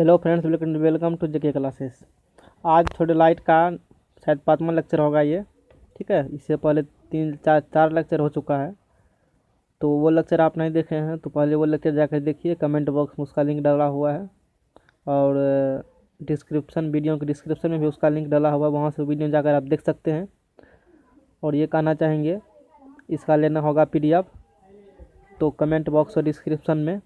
Hello friends, welcome to JK classes. आज थोड़े light का शायद 5वां लेक्चर होगा ये। ठीक है, इससे पहले 3 4 लेक्चर हो चुका है। तो वो लेक्चर आप नहीं देखे हैं तो पहले वो लेक्चर जाकर देखिए। कमेंट बॉक्स में उसका लिंक डाला हुआ है और वीडियो के डिस्क्रिप्शन में भी उसका लिंक डाला हुआ है, वहाँ से वीडियो जाकर आप देख सकते हैं। और ये कहना चाहेंगे, इसका लेना होगा PDF, तो कमेंट बॉक्स और डिस्क्रिप्शन में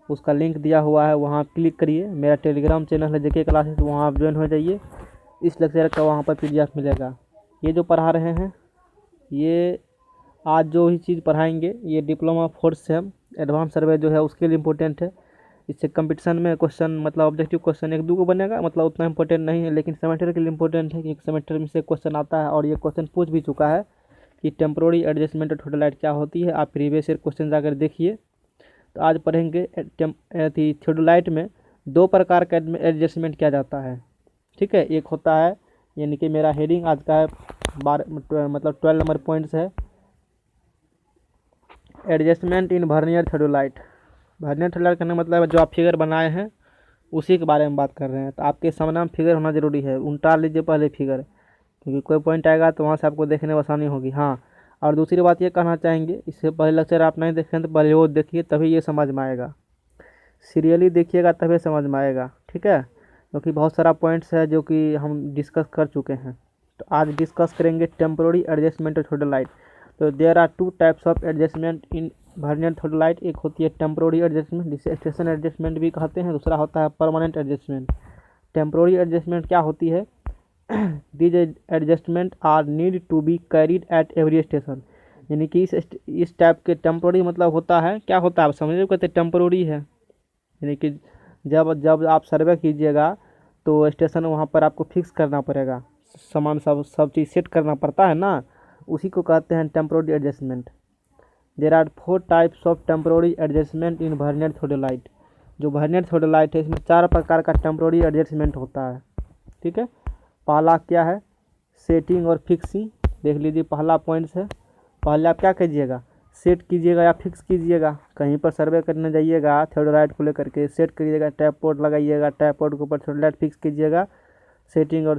उसका लिंक दिया हुआ है, वहाँ क्लिक करिए। मेरा टेलीग्राम चैनल है जेके क्लासेस, वहाँ आप ज्वाइन हो जाइए। इस लेक्चर का वहाँ पर PDF मिलेगा। ये जो पढ़ा रहे हैं, ये आज जो ही चीज़ पढ़ाएंगे ये डिप्लोमा 4th सेम एडवांस सर्वे जो है उसके लिए इम्पोर्टेंट है। इससे कंपटीशन में क्वेश्चन मतलब ऑब्जेक्टिव क्वेश्चन 1-2 को बनेगा, मतलब उतना इम्पोर्टेंट नहीं है, लेकिन सेमेस्टर के लिए इम्पोर्टेंट है क्योंकि सेमेस्टर में से क्वेश्चन आता है। और ये क्वेश्चन पूछ भी चुका है कि टेम्पोररी एडजस्टमेंट ऑफ थ्योडोलाइट क्या होती है। आप प्रीवियस ईयर क्वेश्चन जाकर देखिए। तो आज पढ़ेंगे थ्योडोलाइट में 2 प्रकार का एडजस्टमेंट किया जाता है। ठीक है, एक होता है, यानी कि मेरा हेडिंग आज का है 12 नंबर पॉइंट्स है, एडजस्टमेंट इन वर्नियर थ्योडोलाइट। वर्नियर थ्योडोलाइट करने मतलब जो आप फिगर बनाए हैं उसी के बारे में बात कर रहे हैं। तो आपके सामने फिगर होना जरूरी है, उल्टा लीजिए पहले फिगर, क्योंकि कोई पॉइंट आएगा तो वहाँ से आपको देखने में आसानी होगी। हाँ, और दूसरी बात ये कहना चाहेंगे, इससे पहले लेक्चर आप नहीं देखें तो पहले वो देखिए, तभी ये समझ में आएगा। सीरियली देखिएगा तभी समझ में आएगा। ठीक है, क्योंकि बहुत सारा पॉइंट्स है जो कि हम डिस्कस कर चुके हैं। तो आज डिस्कस करेंगे टेम्पोररी एडजस्टमेंट ऑफ थ्योडोलाइट। तो there are 2 types of adjustment in vernier theodolite. एक होती है टेम्पोररी एडजस्टमेंट, जिसे स्टेशन एडजस्टमेंट भी कहते हैं। दूसरा होता है परमानेंट एडजस्टमेंट। टेम्पोररी एडजस्टमेंट क्या होती है? These adjustment are need to be carried at every station. यानी कि इस टाइप के टेम्पोररी मतलब होता है, क्या होता है आप समझ रहे हो, कहते टेम्पोररी है। यानी कि जब जब आप सर्वे कीजिएगा तो स्टेशन वहाँ पर आपको फिक्स करना पड़ेगा, सामान सब चीज़ सेट करना पड़ता है ना, उसी को कहते हैं temporary adjustment. There are 4 types of temporary adjustment in vernier theodolite. जो वर्नियर थ्योडोलाइट है इसमें 4 प्रकार का टेम्पोररी एडजस्टमेंट होता है। ठीक है, पहला क्या है? सेटिंग और फिक्सिंग। देख लीजिए, पहला पॉइंट्स है। पहले आप क्या कीजिएगा, सेट कीजिएगा या फिक्स कीजिएगा। कहीं पर सर्वे करने जाइएगा थ्योडोलाइट को लेकर के, सेट करिएगा, टैप पोर्ट लगाइएगा, टैप पोर्ट के ऊपर थ्योडोलाइट फिक्स कीजिएगा। सेटिंग और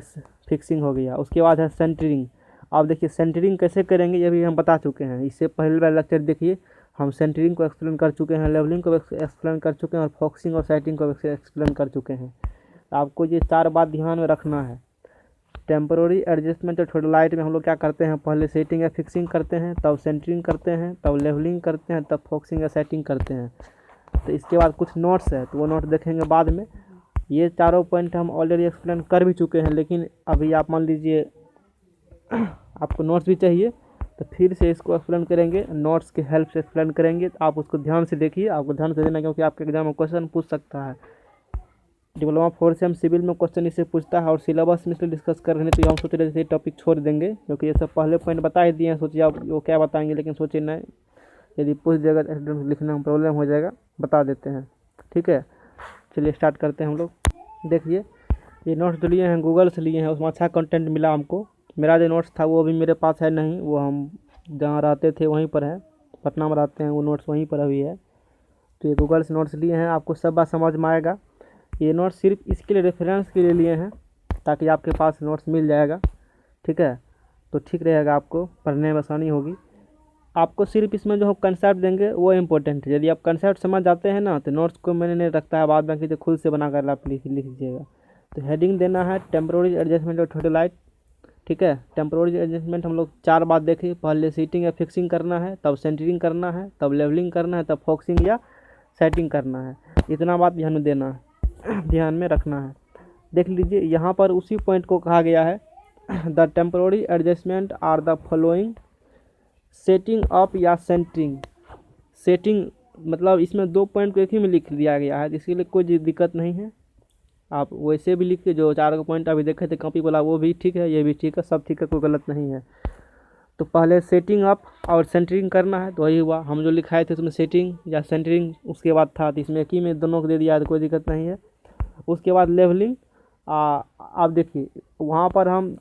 फिक्सिंग हो गया। उसके बाद है सेंटरिंग। अब देखिए सेंटरिंग कैसे करेंगे ये भी हम बता चुके हैं। इससे पहले वाला लेक्चर देखिए, हम सेंटरिंग को एक्सप्लेन कर चुके हैं, लेवलिंग को एक्सप्लेन कर चुके हैं और फोकसिंग और सेटिंग को एक्सप्लेन कर चुके हैं। आपको ये 4 बात ध्यान में रखना है। टेम्पोररी एडजस्टमेंट ऑफ थ्योडोलाइट में हम लोग क्या करते हैं, पहले सेटिंग या फिक्सिंग करते हैं, तब सेंटरिंग करते हैं, तब लेवलिंग करते हैं, तब फोकसिंग या सेटिंग करते हैं। तो इसके बाद कुछ नोट्स है, तो वो नोट देखेंगे बाद में। ये चारों पॉइंट हम ऑलरेडी एक्सप्लेन कर भी चुके हैं, लेकिन अभी आप मान लीजिए आपको नोट्स भी चाहिए तो फिर से इसको एक्सप्लेन करेंगे, नोट्स की हेल्प से एक्सप्लेन करेंगे। तो आप उसको ध्यान से देखिए, आपको ध्यान से देना, क्योंकि आपके एग्जाम में क्वेश्चन पूछ सकता है। डिप्लोमा 4th सेम सिविल में क्वेश्चन इससे पूछता है और सिलेबस में इसलिए डिस्कस कर रहे हैं। तो हम सोच रहे थे ये टॉपिक छोड़ देंगे, क्योंकि ये सब पहले पॉइंट बता ही दिए हैं। सोचिए आप वो क्या बताएंगे, लेकिन सोचिए नहीं, यदि पूछ देगा तो लिखने में प्रॉब्लम हो जाएगा, बता देते हैं। ठीक है, चलिए स्टार्ट करते हैं हम लोग। देखिए, ये नोट्स जो लिए हैं गूगल से लिए हैं, उसमें अच्छा कंटेंट मिला हमको। मेरा जो नोट्स था वो अभी मेरे पास है नहीं, वो हम जहाँ रहते थे वहीं पर है, पटना में रहते हैं, वो नोट्स वहीं पर अभी है। तो ये गूगल से नोट्स लिए हैं, आपको सब बात समझ में आएगा। ये नोट्स सिर्फ इसके लिए रेफरेंस के लिए लिए हैं, ताकि आपके पास नोट्स मिल जाएगा। ठीक है, तो ठीक रहेगा, आपको पढ़ने में आसानी होगी। आपको सिर्फ इसमें जो हम कंसेप्ट देंगे वो इम्पोर्टेंट है। यदि आप कंसेप्ट समझ जाते हैं ना तो नोट्स को मैंने नहीं रखता है, बाद बाकी तो खुद से बना कर आप लिख लीजिएगा। तो हेडिंग देना है टेम्पोररी एडजस्टमेंट ऑफ थ्योडोलाइट। ठीक है, टेम्पोररी एडजस्टमेंट हम लोग 4 बात देखे। पहले सीटिंग या फिक्सिंग करना है, तब सेंटरिंग करना है, तब लेवलिंग करना है, तब फोकसिंग या सेटिंग करना है। इतना बात ध्यान में देना है, ध्यान में रखना है। देख लीजिए, यहाँ पर उसी पॉइंट को कहा गया है, the temporary adjustment are the following, setting up या सेंटरिंग। सेटिंग मतलब इसमें 2 पॉइंट को एक ही में लिख दिया गया है, जिसके लिए कोई दिक्कत नहीं है। आप वैसे भी लिख के जो 4 पॉइंट अभी देखे थे कॉपी वाला, वो भी ठीक है, ये भी ठीक है, सब ठीक है, कोई गलत नहीं है। तो पहले सेटिंग अप और सेंटरिंग करना है, तो वही हुआ। हम जो लिखाए थे उसमें सेटिंग या सेंटरिंग उसके बाद था, तो इसमें एक ही में दोनों को दे दिया, तो कोई दिक्कत नहीं है। उसके बाद लेवलिंग, आप देखिए वहाँ पर हम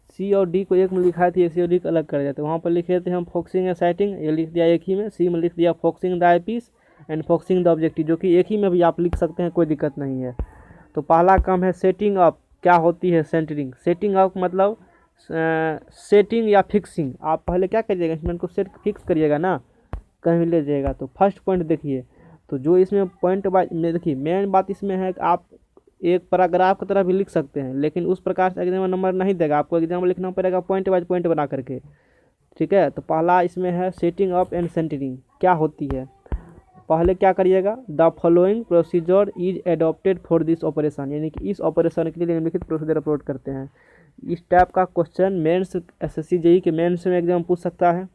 सी और डी को एक में लिखाए थे, सी और डी को अलग कर दिया। तो वहाँ पर लिखे थे हम फोकसिंग या सेटिंग, ये लिख दिया एक ही में। सी में लिख दिया focusing the eyepiece, and focusing the objective, जो कि एक ही में भी आप लिख सकते हैं, कोई दिक्कत नहीं है। तो पहला काम है सेटिंग अप। क्या होती है सेंटरिंग? सेटिंग अप मतलब सेटिंग या फिक्सिंग। आप पहले क्या करिएगा, इंस्ट्रूमेंट को सेट फिक्स करिएगा ना, कहीं भी ले जाइएगा। तो फर्स्ट पॉइंट देखिए, तो जो इसमें पॉइंट बाय देखिए, मेन बात इसमें है कि आप एक पैराग्राफ की तरह भी लिख सकते हैं, लेकिन उस प्रकार से एग्जाम में नंबर नहीं देगा, आपको एग्जाम में लिखना पड़ेगा पॉइंट बाय पॉइंट बना करके, ठीक है। तो पहला इसमें है सेटिंग अप एंड सेंटरिंग। क्या होती है, पहले क्या करिएगा, the following procedure is adopted for this operation, यानी कि इस ऑपरेशन के लिए निम्नलिखित प्रोसीजर अपलोड करते हैं। इस टाइप का क्वेश्चन मेंस एसएससी जेई के मेंस में एग्जाम पूछ सकता है,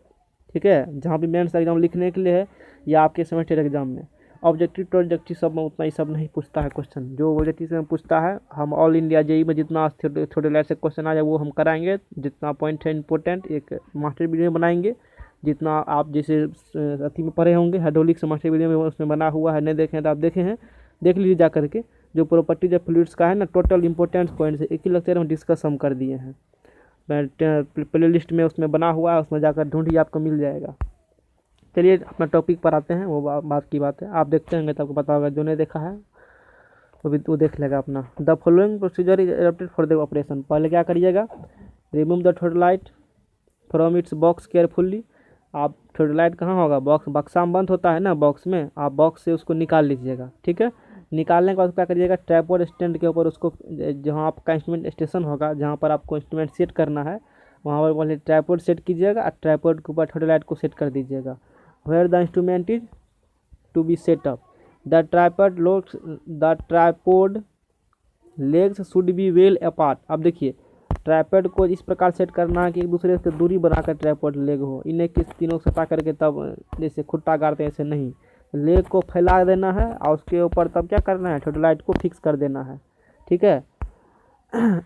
ठीक है, जहाँ भी मेंस एग्जाम लिखने के लिए है, या आपके सेमेस्टर एग्जाम में। ऑब्जेक्टिव टू ऑब्जेक्टिव सब में उतना ही सब नहीं पूछता है क्वेश्चन, जो ऑब्जेक्टिव में पूछता है हम ऑल इंडिया जेई में जितना छोटे लेवल से क्वेश्चन आ जाए वो हम कराएंगे, जितना पॉइंट है इंपॉर्टेंट एक मास्टर वीडियो में बनाएंगे, जितना आप जैसे अथी में पढ़े होंगे हाइड्रोलिक्स मास्टर वीडियो में उसमें बना हुआ है, नहीं देखे हैं तो आप देखे हैं, देख लीजिए जा करके। जो प्रॉपर्टीज ऑफ फ्लूइड्स का है ना, टोटल इंपॉर्टेंट पॉइंट्स एक ही लेक्चर में डिस्कस हम कर दिए हैं, मैं प्ले लिस्ट में उसमें बना हुआ है, उसमें जाकर ढूंढिए आपको मिल जाएगा। चलिए अपना टॉपिक पर आते हैं, वो बात की बात है, आप देखते होंगे तो आपको पता होगा, जो नहीं देखा है वो भी वो देख लेगा अपना। The following procedure is adopted for the operation. पहले क्या करिएगा, remove the theodolite from its box carefully. आप थ्रोडलाइट कहाँ होगा, बॉक्स बक्सा में बंद होता है ना, बॉक्स में, आप बॉक्स से उसको निकाल लीजिएगा, ठीक है। निकालने के बाद क्या करिएगा, ट्राइपॉड स्टैंड के ऊपर उसको, जहाँ आपका इंस्ट्रूमेंट स्टेशन होगा, जहाँ पर आपको इंस्ट्रूमेंट सेट करना है, वहाँ पर पहले ट्राइपॉड सेट कीजिएगा, और ट्राइपॉड के ऊपर थ्रोडलाइट को सेट कर दीजिएगा। Where the instrument is to be set up, the tripod legs should be well apart. अब देखिए, ट्राइपॉड को इस प्रकार सेट करना है कि एक दूसरे से दूरी बनाकर ट्राइपॉड लेग हो, इन्हें किस तीनों को सटा करके, तब जैसे खुट्टा गाड़ते हैं ऐसे नहीं, लेग को फैला देना है और उसके ऊपर तब क्या करना है, थ्रोडलाइट को फिक्स कर देना है, ठीक है।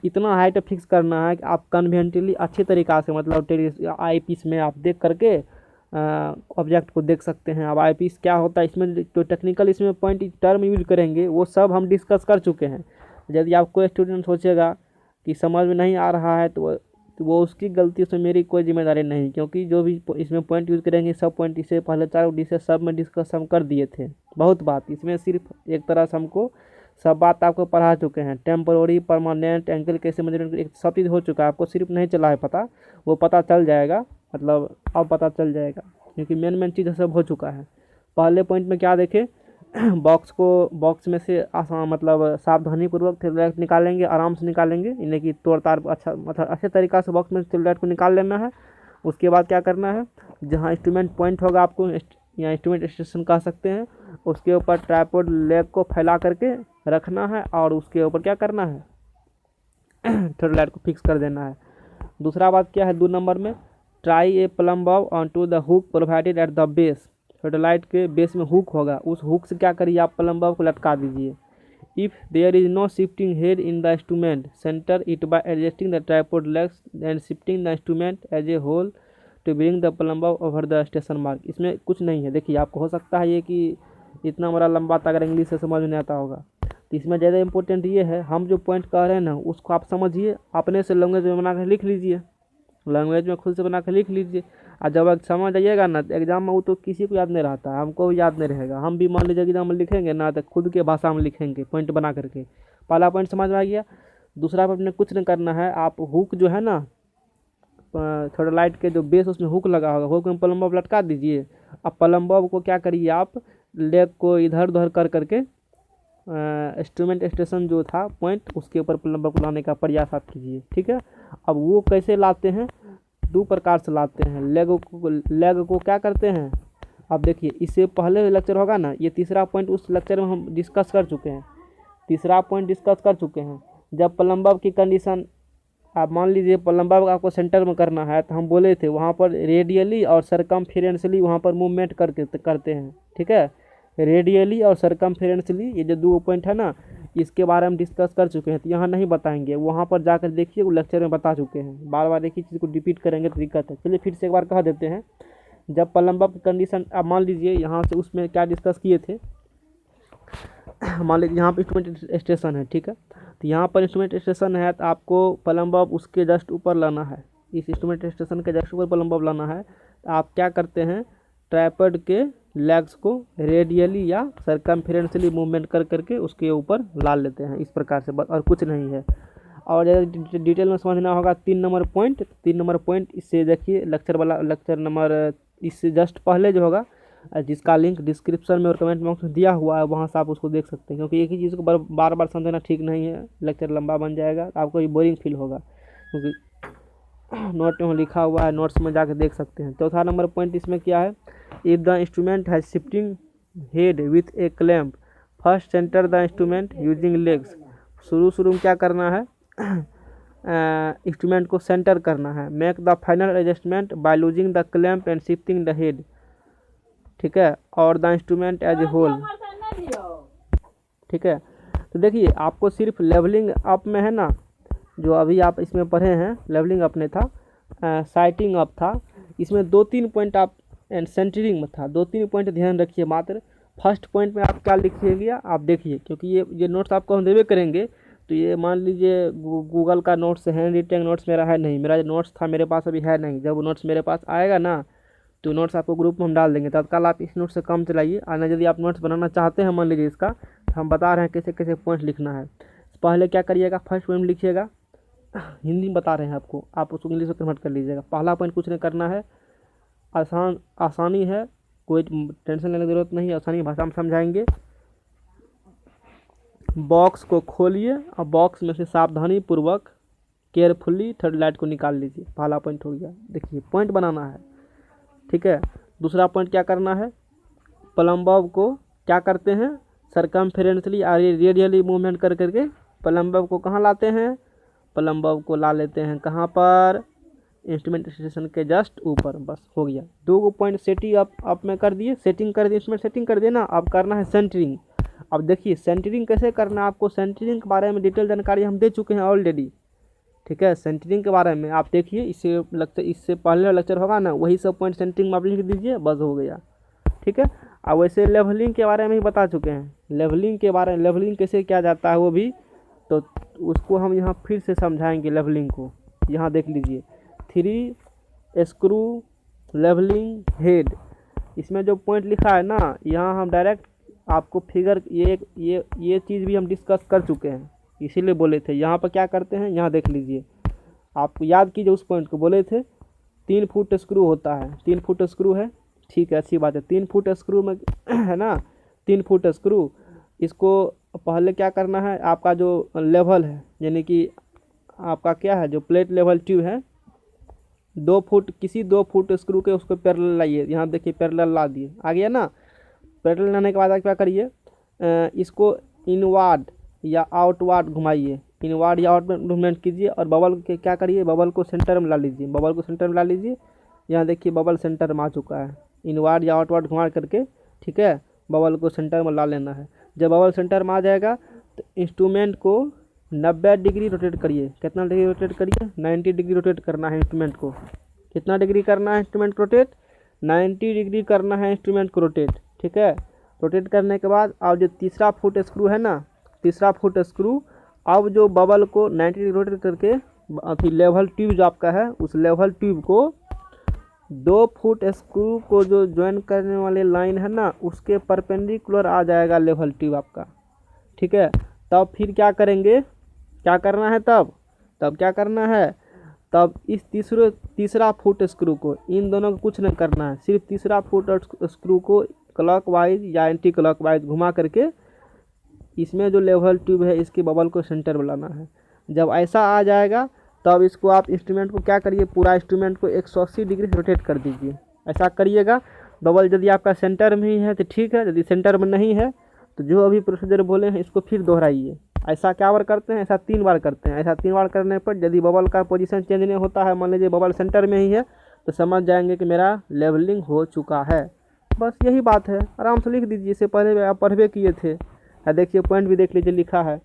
इतना हाइट फिक्स करना है कि आप कन्वेंटली अच्छे तरीक़ा से, मतलब आई पीस में आप देख करके ऑब्जेक्ट को देख सकते हैं। अब आई पीस क्या होता है, इसमें जो टेक्निकल इसमें पॉइंट टर्म यूज करेंगे वो सब हम डिस्कस कर चुके हैं। यदि आप कोई स्टूडेंट सोचेगा कि समझ में नहीं आ रहा है तो वो उसकी गलती, उसमें मेरी कोई जिम्मेदारी नहीं, क्योंकि जो भी इसमें पॉइंट यूज़ करेंगे सब पॉइंट इससे पहले 4 डिस्कस सब में डिस्कस हम कर दिए थे, बहुत बात। इसमें सिर्फ एक तरह से हमको सब बात आपको पढ़ा चुके हैं, टेम्पोररी परमानेंट एंगल कैसे मेजरमेंट, एक सब चीज़ हो चुका है, आपको सिर्फ नहीं चला है पता, वो पता चल जाएगा, मतलब अब पता चल जाएगा, क्योंकि मेन चीज़ सब हो चुका है। पहले पॉइंट में क्या देखे, बॉक्स में से आसान, मतलब सावधानी पूर्वक थ्रोडलाइट निकालेंगे, आराम से निकालेंगे, इन्हें की तोड़ तार अच्छा, मतलब अच्छे तरीक़ा से बॉक्स में थ्रोडलाइट को निकाल लेना है। उसके बाद क्या करना है, जहाँ इंस्ट्रूमेंट पॉइंट होगा, आपको या इंस्ट्रूमेंट स्टेशन कह सकते हैं, उसके ऊपर ट्राइपॉड लेग को फैला करके रखना है, और उसके ऊपर क्या करना है, थ्रोडलाइट को फिक्स कर देना है। दूसरा बात क्या है, 2 नंबर में, try a plumb bob on to the hook provided at the base. Theodolite के बेस में हुक होगा, उस हुक से क्या करिए, आप प्लम बॉब को लटका दीजिए। If there is no shifting head in the instrument, centre it by adjusting the tripod legs and shifting the instrument as a whole to bring the plumb bob over the station mark. इसमें कुछ नहीं है, देखिए आपको हो सकता है ये कि इतना बड़ा लंबा था, अगर इंग्लिश से समझ नहीं आता होगा, तो इसमें ज़्यादा इंपॉर्टेंट ये है, हम जो पॉइंट कह रहे हैं ना उसको आप समझिए, अपने से लैंग्वेज में बना कर लिख लीजिए, लैंग्वेज में खुद से बना कर लिख लीजिए, और जब आप समझ जाइएगा ना एग्जाम में, वो तो किसी को याद नहीं रहता है, हमको भी याद नहीं रहेगा, हम भी मान लीजिए एग्जाम में लिखेंगे ना तो खुद के भाषा में लिखेंगे पॉइंट बना करके। पहला पॉइंट समझ में आ गया। दूसरा पॉइंट में कुछ नहीं करना है, आप हुक जो है ना, थ्रोडलाइट के जो बेस उसमें हुक लगा होगा, हुक में प्लम बॉब लटका दीजिए। अब प्लम बॉब को क्या करिए, आप लेग को इधर उधर कर करके इंस्ट्रूमेंट स्टेशन जो था पॉइंट, उसके ऊपर प्लम बॉब लाने का प्रयास आप कीजिए, ठीक है। अब वो कैसे लाते हैं, 2 प्रकार से लाते हैं। लेग को क्या करते हैं, अब देखिए, इससे पहले लेक्चर होगा ना, ये तीसरा पॉइंट उस लेक्चर में हम डिस्कस कर चुके हैं, तीसरा पॉइंट डिस्कस कर चुके हैं। जब प्लम बॉब की कंडीशन, आप मान लीजिए प्लम बॉब आपको सेंटर में करना है, तो हम बोले थे वहाँ पर रेडियली और सरकमफेरेंशियली वहाँ पर मूवमेंट करते हैं, ठीक है। रेडियली और सरकमफेरेंशियली ये जो 2 पॉइंट है ना, इसके बारे में डिस्कस कर चुके हैं, तो यहाँ नहीं बताएंगे, वहाँ पर जाकर देखिए, वो लेक्चर में बता चुके हैं। बार बार एक ही चीज़ को रिपीट करेंगे तो दिक्कत है। चलिए फिर से एक बार कह देते हैं। जब प्लम बॉब की कंडीशन, आप मान लीजिए यहाँ से, उसमें क्या डिस्कस किए थे, मान लीजिए यहाँ पर इंस्ट्रूमेंट स्टेशन है, ठीक है, तो यहाँ पर इंस्ट्रूमेंट स्टेशन है, तो आपको प्लम बॉब उसके जस्ट ऊपर लाना है, इस इंस्ट्रूमेंट स्टेशन के जस्ट ऊपर प्लम बॉब लाना है। तो आप क्या करते हैं, ट्राइपॉड के लेग्स को रेडियली या सरकमफेरेंशियली मूवमेंट कर करके उसके ऊपर ला लेते हैं, इस प्रकार से, बस और कुछ नहीं है। और ज़्यादा डिटेल में समझना होगा 3 नंबर पॉइंट इससे देखिए लेक्चर नंबर इससे जस्ट पहले जो होगा, जिसका लिंक डिस्क्रिप्शन में और कमेंट बॉक्स में दिया हुआ है, वहाँ से आप उसको देख सकते हैं, क्योंकि एक ही चीज़ को बार बार समझना ठीक नहीं है, लेक्चर लंबा बन जाएगा, आपको ये बोरिंग फील होगा, क्योंकि नोट में लिखा हुआ है, नोट्स में जाके देख सकते हैं। चौथा नंबर पॉइंट इसमें क्या है, if the instrument has shifting head with A clamp, first centre the instrument using legs. शुरू में क्या करना है, इंस्ट्रूमेंट को सेंटर करना है। Make the final adjustment by loosing the clamp and shifting the head, ठीक है, और the instrument as a whole, ठीक है। तो देखिए आपको सिर्फ लेवलिंग अप में है ना, जो अभी आप इसमें पढ़े हैं लेवलिंग अप में था, साइटिंग अप था, इसमें 2-3 पॉइंट आप एंड सेंटरिंग में था, 2-3 पॉइंट ध्यान रखिए मात्र। फर्स्ट पॉइंट में आप क्या लिखिएगा आप देखिए, क्योंकि ये नोट्स आपको हम देवे करेंगे, तो ये मान लीजिए गूगल का नोट्स, हैंड रिटेन नोट्स मेरा है नहीं, मेरा जो नोट्स था मेरे पास अभी है नहीं, जब वो नोट्स मेरे पास आएगा ना तो नोट्स आपको ग्रुप में हम डाल देंगे, तत्काल आप इस नोट से कम चलाइए। और यदि आप नोट्स बनाना चाहते हैं मान लीजिए इसका, तो हम बता रहे हैं कैसे कैसे पॉइंट लिखना है। पहले क्या करिएगा, फर्स्ट पॉइंट लिखिएगा, हिंदी में बता रहे हैं आपको, आप उसको इंग्लिश में कन्वर्ट कर लीजिएगा। पहला पॉइंट कुछ नहीं करना है, आसानी है, कोई टेंशन लेने की ज़रूरत नहीं है, आसानी भाषा में समझाएंगे। बॉक्स को खोलिए और बॉक्स में से सावधानी पूर्वक केयरफुली थर्ड लाइट को निकाल लीजिए, पहला पॉइंट हो गया। देखिए पॉइंट बनाना है, ठीक है। दूसरा पॉइंट क्या करना है, प्लम्ब को क्या करते हैं, सरकमफेरेंशियली और रेडियली मूवमेंट कर करके प्लम्ब को कहाँ लाते हैं, प्लम्ब को ला लेते हैं कहाँ पर, इंस्ट्रूमेंट स्टेशन के जस्ट ऊपर, बस हो गया। 2 पॉइंट सेटिंग अप में कर दिए, सेटिंग कर दिए, इंस्ट्रूमेंट सेटिंग कर दिए ना। अब करना है सेंटरिंग। अब देखिए सेंटरिंग कैसे करना है, आपको सेंटरिंग के बारे में डिटेल जानकारी हम दे चुके हैं ऑलरेडी, ठीक है। सेंटरिंग के बारे में आप देखिए, इससे पहले लेक्चर होगा ना, वही सब पॉइंट सेंटरिंग में आप लिख दीजिए, बस हो गया, ठीक है। अब वैसे लेवलिंग के बारे में ही बता चुके हैं, लेवलिंग के बारे में, लेवलिंग कैसे किया जाता है वो भी, तो उसको हम यहाँ फिर से समझाएंगे लेवलिंग को। यहाँ देख लीजिए 3 स्क्रू लेवलिंग हेड, इसमें जो पॉइंट लिखा है ना, यहाँ हम डायरेक्ट आपको फिगर ये चीज़ भी हम डिस्कस कर चुके हैं, इसीलिए बोले थे। यहाँ पर क्या करते हैं, यहाँ देख लीजिए, आपको याद कीजिए उस पॉइंट को, बोले थे 3 फुट स्क्रू होता है, 3 फुट स्क्रू है, ठीक है, अच्छी बात है। 3 फुट स्क्रू में है ना, 3 फुट स्क्रू, इसको पहले क्या करना है, आपका जो लेवल है, यानी कि आपका क्या है, जो प्लेट लेवल ट्यूब है, 2 फुट, किसी 2 फुट स्क्रू के उसको पैरेलल लाइए। यहाँ देखिए पैरेलल ला दिए, आ गया ना। पैरेलल लाने के बाद आप क्या करिए, इसको इनवार्ड या आउटवार्ड घुमाइए, इनवार्ड या आउटवार्ड मूवमेंट कीजिए, और बबल के क्या करिए, बबल को सेंटर में ला लीजिए, बबल को सेंटर में ला लीजिए। यहाँ देखिए बबल सेंटर में आ चुका है, इनवार्ड या आउटवार्ड घुमा करके, ठीक है, बबल को सेंटर में ला लेना है। जब बबल सेंटर में आ जाएगा तो इंस्ट्रूमेंट को 90 डिग्री रोटेट करिए। कितना डिग्री रोटेट करिए, 90 डिग्री रोटेट करना है इंस्ट्रूमेंट को। कितना डिग्री करना है इंस्ट्रूमेंट रोटेट, 90 डिग्री करना है इंस्ट्रूमेंट को रोटेट, ठीक है। रोटेट करने के बाद अब जो तीसरा फुट स्क्रू है ना, तीसरा फुट स्क्रू, अब जो बबल को 90 डिग्री रोटेट करके अभी लेवल ट्यूब जो आपका है, उस लेवल ट्यूब को 2 फुट स्क्रू को जो ज्वाइन करने वाले लाइन है ना, उसके परपेंडिकुलर आ जाएगा लेवल ट्यूब आपका, ठीक है। तब फिर क्या करेंगे, क्या करना है, तब क्या करना है, तब इस तीसरा फुट स्क्रू को, इन दोनों को कुछ नहीं करना है, सिर्फ तीसरा फुट स्क्रू को क्लॉकवाइज या एंटी क्लॉकवाइज घुमा करके इसमें जो लेवल ट्यूब है इसके बबल को सेंटर में लाना है। जब ऐसा आ जाएगा तब इसको आप इंस्ट्रूमेंट को क्या करिए, पूरा इंस्ट्रूमेंट को 180 डिग्री रोटेट कर दीजिए। ऐसा करिएगा। बबल यदि आपका सेंटर में ही है तो ठीक है, यदि सेंटर में नहीं है तो जो अभी प्रोसीजर बोले हैं इसको फिर दोहराइए। ऐसा क्या बार करते हैं, ऐसा 3 बार करते हैं। ऐसा 3 बार करने पर यदि बबल का पोजीशन चेंज नहीं होता है, मान लीजिए बबल सेंटर में ही है, तो समझ जाएंगे कि मेरा लेवलिंग हो चुका है। बस यही बात है, आराम से लिख दीजिए। इससे पहले आप पढ़वे किए थे, देखिए पॉइंट भी देख लीजिए, लिखा है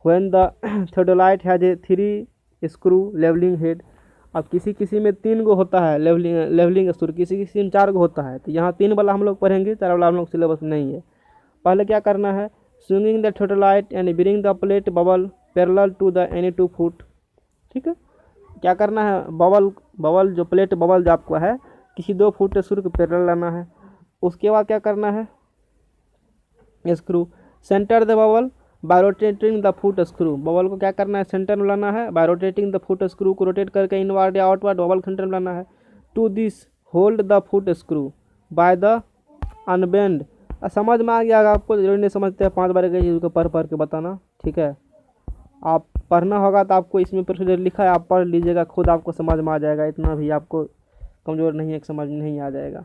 when the theodolite has a 3 screw levelling head. अब किसी में 3 गो होता है लेवलिंग स्क्रू, किसी में 4 गो होता है, तो यहाँ 3 वाला हम लोग पढ़ेंगे, 4 वाला हम लोग सिलेबस नहीं है। पहले क्या करना है, swinging the theodolite and bring the plate bubble parallel to the any 2 foot, ठीक है। क्या करना है, बबल जो प्लेट बबल जो आपको है किसी 2 फुट स्क्रू को पैरेलल लाना है। उसके बाद क्या करना है, screw centre the bubble by rotating the foot screw, bubble को क्या करना है, सेंटर में लाना है, by rotating the foot screw को रोटेट करके इनवर्ड या आउटवर्ड बबल सेंटर में लाना है। To this hold the foot screw by the unbend. समझ में आ गया, आपको जरूरी नहीं समझते हैं 5 बार के चीज़ को पढ़ के बताना, ठीक है। आप पढ़ना होगा तो आपको इसमें प्रोसीजर लिखा है, आप पढ़ लीजिएगा, खुद आपको समझ में आ जाएगा, इतना भी आपको कमज़ोर नहीं है कि समझ नहीं आ जाएगा।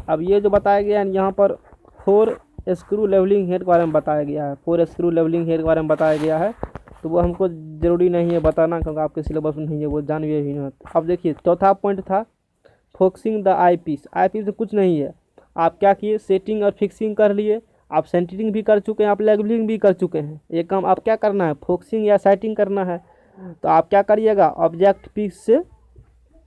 अब ये जो बताया गया है यहाँ पर 4 स्क्रू लेवलिंग हेड के बारे में बताया गया है, 4 स्क्रू लेवलिंग हेड के बारे में बताया गया है, तो वो हमको ज़रूरी नहीं है बताना क्योंकि आपके सिलेबस में नहीं है, वो जानिए भी नहीं। अब देखिए चौथा पॉइंट था focusing the eyepiece. Eyepiece में कुछ नहीं है, आप क्या किए, सेटिंग और फिक्सिंग कर लिए, आप सेंटरिंग भी कर चुके हैं, आप लेवलिंग भी कर चुके हैं। ये काम आप क्या करना है, फोकसिंग या सेटिंग करना है। तो आप क्या करिएगा, ऑब्जेक्ट पीस से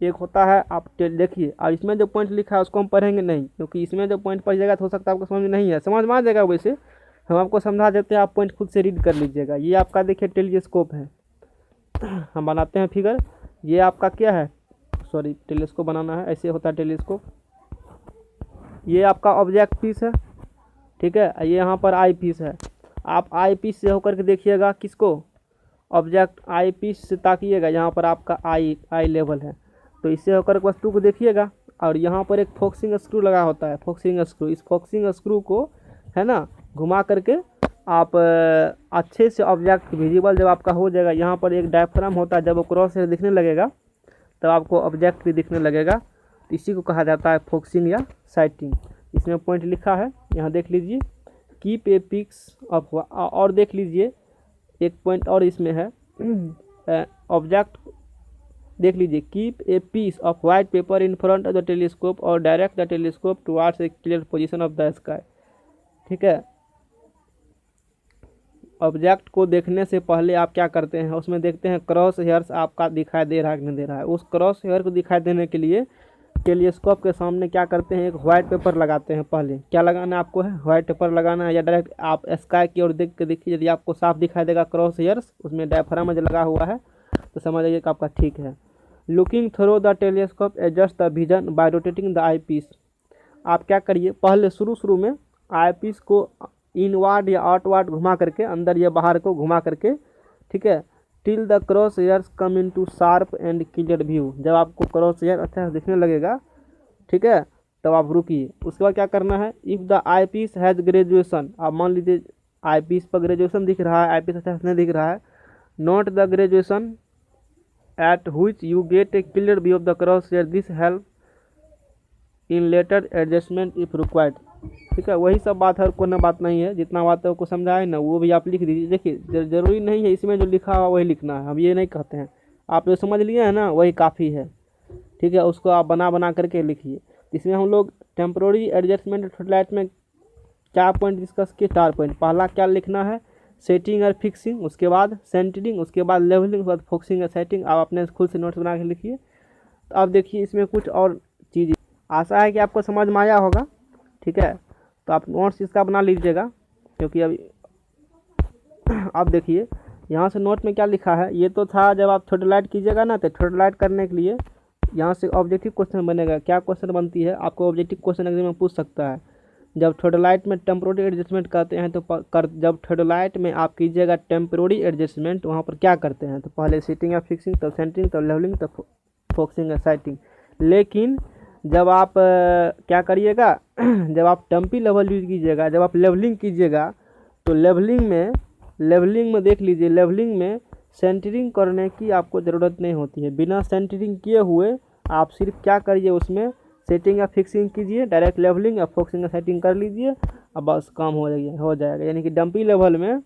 एक होता है, आप देखिए, और इसमें जो पॉइंट लिखा है उसको हम पढ़ेंगे नहीं, क्योंकि इसमें जो पॉइंट पढ़ जाएगा तो हो सकता है आपको समझ में नहीं है, समझ में आ जाएगा, वैसे हम आपको समझा देते हैं, आप पॉइंट खुद से रीड कर लीजिएगा। ये आपका देखिए टेलीस्कोप है, हम बनाते हैं फिगर, ये आपका क्या है, सॉरी टेलीस्कोप बनाना है, ऐसे होता है टेलीस्कोप। ये आपका ऑब्जेक्ट पीस है, ठीक है, ये यहाँ पर आई पीस है। आप आई पीस से होकर के देखिएगा किसको, ऑब्जेक्ट आई पीस से ताकिएगा, यहाँ पर आपका आई लेवल है, तो इससे होकर वस्तु को देखिएगा। और यहाँ पर एक फोकसिंग स्क्रू लगा होता है, फोकसिंग स्क्रू, इस फोकसिंग स्क्रू को है ना घुमा करके आप अच्छे से ऑब्जेक्ट विजिबल जब आपका हो जाएगा, यहाँ पर एक डायफ्राम होता है, जब वो क्रॉस से दिखने लगेगा तब आपको ऑब्जेक्ट भी दिखने लगेगा, तो इसी को कहा जाता है फोकसिंग या साइटिंग। इसमें पॉइंट लिखा है, यहाँ देख लीजिए, कीप ए पिक्स ऑफ, और देख लीजिए एक पॉइंट और इसमें है, ऑब्जेक्ट देख लीजिए, keep a piece of white paper in front of the telescope और direct the telescope towards a clear position of the sky, ठीक है। ऑब्जेक्ट को देखने से पहले आप क्या करते हैं, उसमें देखते हैं क्रॉस हेयर्स आपका दिखाई दे रहा है कि नहीं दे रहा है। उस क्रॉस हेयर को दिखाई देने के लिए टेलीस्कोप के सामने क्या करते हैं, एक वाइट पेपर लगाते हैं। पहले क्या लगाना है आपको, है वाइट पेपर लगाना है, या डायरेक्ट आप स्काई की ओर देख के देखिए, यदि आपको साफ दिखाई देगा क्रॉस हेयर्स उसमें डायफ्राम जो लगा हुआ है तो समझ आइए कि आपका ठीक है। Looking through the telescope adjust the vision by rotating the eyepiece. आप क्या करिए, पहले शुरू में आई पीस को इनवर्ड या आउटवर्ड घुमा करके, अंदर या बाहर को घुमा करके, ठीक है, till the cross hairs come into sharp and clear view. जब आपको क्रॉस हेयर अच्छा से दिखने लगेगा, ठीक है, तब आप रुकिए। उसके बाद क्या करना है, if the eyepiece has graduation, आप मान लीजिए आई पीस पर ग्रेजुएशन दिख रहा है, आई पीस अच्छा से नहीं दिख रहा है, note the graduation at which you get a clear view of the crosshair, this help in later adjustment if required, ठीक है। वही सब बात है, कोई बात नहीं है, जितना बात है उसको समझाए ना, वो भी आप लिख दीजिए। देखिए ज़रूरी नहीं है इसमें जो लिखा हुआ वही लिखना है, हम ये नहीं कहते हैं, आप जो समझ लिए हैं ना वही काफ़ी है, ठीक है, उसको आप बना करके लिखिए। इसमें हम लोग टेम्प्रोरी एडजस्टमेंट थ्रोटलाइट में क्या पॉइंट डिस्कस किए, 4 पॉइंट। पहला क्या लिखना है, सेटिंग और फिक्सिंग, उसके बाद सेंटरिंग, उसके बाद लेवलिंग, उसके बाद फोकसिंग और सेटिंग। आप अपने खुद से नोट्स बना के लिखिए। तो अब देखिए इसमें कुछ और चीज़, आशा है कि आपको समझ में आया होगा, ठीक है। तो आप नोट्स इसका बना लीजिएगा, क्योंकि अभी अब देखिए यहाँ से नोट में क्या लिखा है। ये तो था जब आप थ्रोटलाइट कीजिएगा ना, तो थ्रोटलाइट करने के लिए यहाँ से ऑब्जेक्टिव क्वेश्चन बनेगा। क्या क्वेश्चन बनती है, आपको ऑब्जेक्टिव क्वेश्चन एग्जाम में पूछ सकता है। जब थ्रोटलाइट में टेम्प्रोरी एडजस्टमेंट करते हैं तो जब थ्रोटलाइट में आप कीजिएगा टेम्प्रोरी एडजस्टमेंट, वहाँ पर क्या करते हैं, तो पहले सीटिंग या फिक्सिंग, तब सेंटरिंग, तब लेवलिंग, तब फोकसिंग या साइटिंग। लेकिन जब आप क्या करिएगा जब आप टम्पी लेवल यूज कीजिएगा, जब आप लेवलिंग कीजिएगा, तो लेवलिंग में देख लीजिए, लेवलिंग में सेंटरिंग करने की आपको ज़रूरत नहीं होती है। बिना सेंटरिंग किए हुए आप सिर्फ क्या करिए, उसमें सेटिंग या फिक्सिंग कीजिए, डायरेक्ट लेवलिंग या फोकसिंग या सेटिंग कर लीजिए, अब बस काम हो जाएगा। यानी कि डंपी लेवल में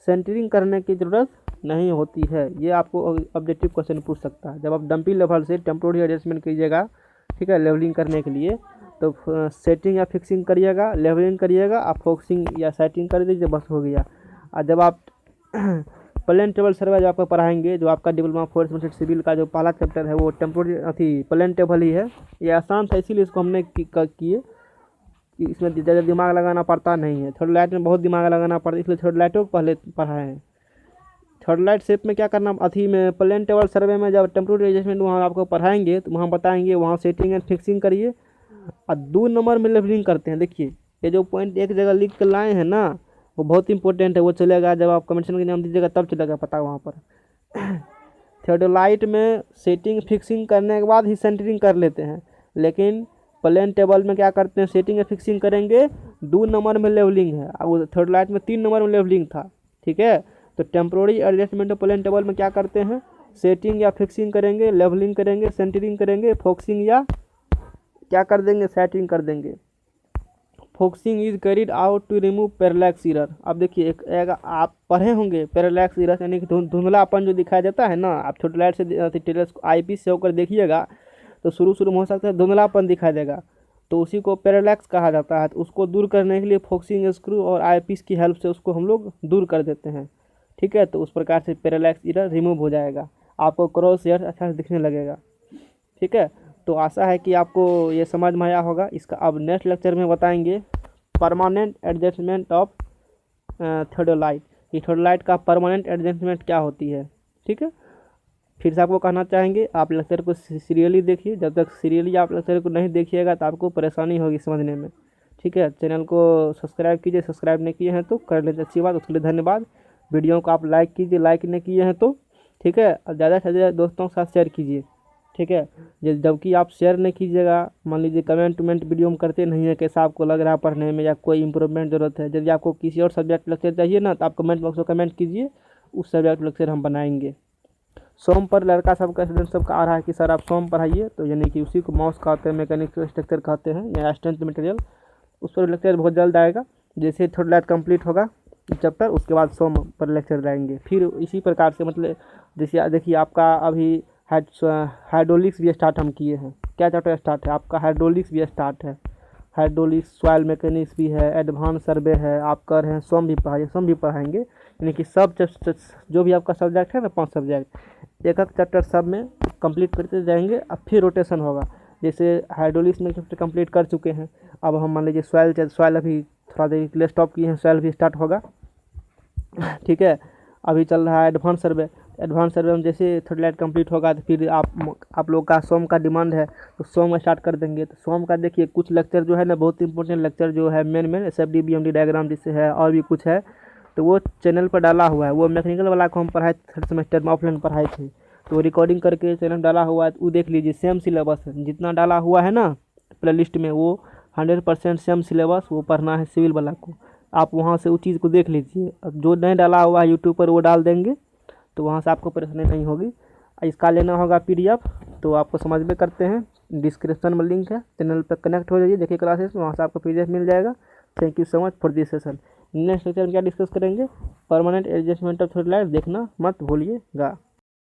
सेंटरिंग करने की ज़रूरत नहीं होती है। ये आपको ऑब्जेक्टिव क्वेश्चन पूछ सकता है। जब आप डंपी लेवल से टेम्प्रोरी एडजस्टमेंट कीजिएगा, ठीक है, लेवलिंग करने के लिए, तो सेटिंग या फिक्सिंग करिएगा, लेवलिंग करिएगा, आप फोकसिंग या सेटिंग कर दीजिए, बस हो गया। और जब आप प्लेन टेबल सर्वे जो आपको पढ़ाएंगे, जो आपका डिप्लोमा 4 सेमेस्टर सिविल का जो पहला चैप्टर है, वो टेम्प्रोरी प्लेन टेबल ही है। ये आसान था, इसीलिए इसको हमने किए कि इसमें ज़्यादा दिमाग लगाना पड़ता नहीं है। थ्रोटलाइट में बहुत दिमाग लगाना पड़ता है, इसलिए थ्रोटलाइटों को पहले पढ़ाए हैं। थ्रोटलाइट शेप में क्या करना, में प्लेन टेबल सर्वे में जब टेम्प्रोरी एडजस्टमेंट वहाँ आपको पढ़ाएंगे तो वहाँ बताएंगे, वहाँ सेटिंग एंड फिक्सिंग करिए, और 2 नंबर में लेवलिंग करते हैं। देखिए ये जो पॉइंट एक जगह लिख कर लाए हैं ना, वो बहुत इंपॉर्टेंट है। वो चलेगा जब आप कमेंट सेक्शन के नाम दीजिएगा तब चलेगा पता वहाँ पर। थियोडोलाइट में सेटिंग फिक्सिंग करने के बाद ही सेंटरिंग कर लेते हैं, लेकिन प्लेन टेबल में क्या करते हैं, सेटिंग या फिक्सिंग करेंगे, 2 नंबर में लेवलिंग है। अब वो थियोडोलाइट में 3 नंबर में लेवलिंग था, ठीक है। तो temporary adjustment of plane table में क्या करते हैं, सेटिंग या फिक्सिंग करेंगे, लेवलिंग करेंगे, सेंटरिंग करेंगे, फोक्सिंग या क्या कर देंगे, सेटिंग कर देंगे। Focusing is carried out to remove parallax error. अब देखिए एक आप पढ़े होंगे पैरेलैक्स एरर यानी कि धुंधलापन जो दिखाई देता है ना, आप छोटे लाइट से टेलीस्कोप आईपीस से होकर देखिएगा तो शुरू में हो सकता है धुंधलापन दिखाई देगा, तो उसी को पैरेलैक्स कहा जाता है। तो उसको दूर करने के लिए फोक्सिंग स्क्रू और आईपीस की हेल्प से उसको हम लोग दूर कर देते हैं, ठीक है। तो उस प्रकार से पैरेलैक्स एरर रिमूव हो जाएगा, आपको क्रॉस हेयर अच्छा से दिखने लगेगा, ठीक है। तो आशा है कि आपको ये समझ में आया होगा। इसका अब नेक्स्ट लेक्चर में बताएंगे परमानेंट एडजस्टमेंट ऑफ थियोडोलाइट। ये थियोडोलाइट का परमानेंट एडजस्टमेंट क्या होती है, ठीक है। फिर से आपको कहना चाहेंगे आप लेक्चर को सीरियली देखिए, जब तक सीरियली आप लेक्चर को नहीं देखिएगा तो आपको परेशानी होगी समझने में, ठीक है। चैनल को सब्सक्राइब कीजिए, सब्सक्राइब नहीं किए हैं तो कर लेते, अच्छी बात, उसके लिए धन्यवाद। वीडियो को आप लाइक कीजिए, लाइक नहीं किए हैं तो, ठीक है। और ज़्यादा से ज़्यादा दोस्तों के साथ शेयर कीजिए, ठीक है। जबकि आप शेयर नहीं कीजिएगा, मान लीजिए कमेंट वीडियो में करते नहीं है, कैसा आपको लग रहा है पढ़ने में या कोई इंप्रूवमेंट ज़रूरत है। यदि आपको किसी और सब्जेक्ट लेक्चर चाहिए ना तो आप कमेंट बॉक्स में कमेंट कीजिए, उस सब्जेक्ट लेक्चर हम बनाएंगे। सोम पर लड़का सबका स्टूडेंट सबका आ रहा है कि सर आप सोम पढ़ाइए, तो यानी कि उसी को माउस कहते हैं, मैकेनिकल स्ट्रक्चर कहते हैं या स्ट्रेंथ मटेरियल, उस पर लेक्चर बहुत जल्द आएगा। जैसे थियोडोलाइट कंप्लीट होगा चैप्टर, उसके बाद सोम पर लेक्चर लाएंगे। फिर इसी प्रकार से मतलब जैसे देखिए आपका अभी हाइड्रोलिक्स भी स्टार्ट हम किए हैं। क्या चैप्टर स्टार्ट है आपका, हाइड्रोलिक्स भी स्टार्ट है। हाइड्रोलिक्स, सॉइल मैकेनिक्स भी है, एडवांस सर्वे है, आप कर रहे हैं सोम भी पढ़ाइए, सोम भी पढ़ाएंगे। यानी कि सब जो भी आपका सब्जेक्ट है ना, 5 सब्जेक्ट एक चैप्टर सब में कंप्लीट करते जाएंगे। अब फिर रोटेशन होगा, जैसे हाइड्रोलिक्स में चैप्टर कंप्लीट कर चुके हैं, अब हम मान लीजिए सॉइल अभी थोड़ा देर के लिए स्टॉप किए हैं, सॉइल भी स्टार्ट होगा, ठीक है। अभी चल रहा है एडवांस सर्वे। एडवांस सर्वे में जैसे थियोडोलाइट कंप्लीट होगा तो फिर आप लोग का सोम का डिमांड है तो सोम स्टार्ट कर देंगे। तो सोम का देखिए कुछ लेक्चर जो है ना, बहुत इंपॉर्टेंट लेक्चर जो है मेन SFD BMD डायग्राम जिससे है, और भी कुछ है, तो वो चैनल पर डाला हुआ है। वो मैकेनिकल वाला को हम पढ़ाए थर्ड सेमेस्टर में ऑफलाइन पढ़ाए थे, तो रिकॉर्डिंग करके चैनल डाला हुआ है, वो देख लीजिए। सेम सिलेबस है, जितना डाला हुआ है ना प्ले लिस्ट में, वो 100% सेम सिलेबस वो पढ़ना है सिविल वाला को। आप वहाँ से उस चीज़ को देख लीजिए। अब जो नहीं डाला हुआ है यूट्यूब पर वो डाल देंगे, तो वहाँ से आपको परेशानी नहीं होगी। इसका लेना होगा PDF, तो आपको समझ में करते हैं, डिस्क्रिप्शन में लिंक है, चैनल पर कनेक्ट हो जाइए, देखिए क्लासेस, वहाँ से आपको PDF मिल जाएगा। Thank you so much for this session. Next lecture में क्या डिस्कस करेंगे, परमानेंट एडजस्टमेंट ऑफ थियोडोलाइट, देखना मत भूलिएगा।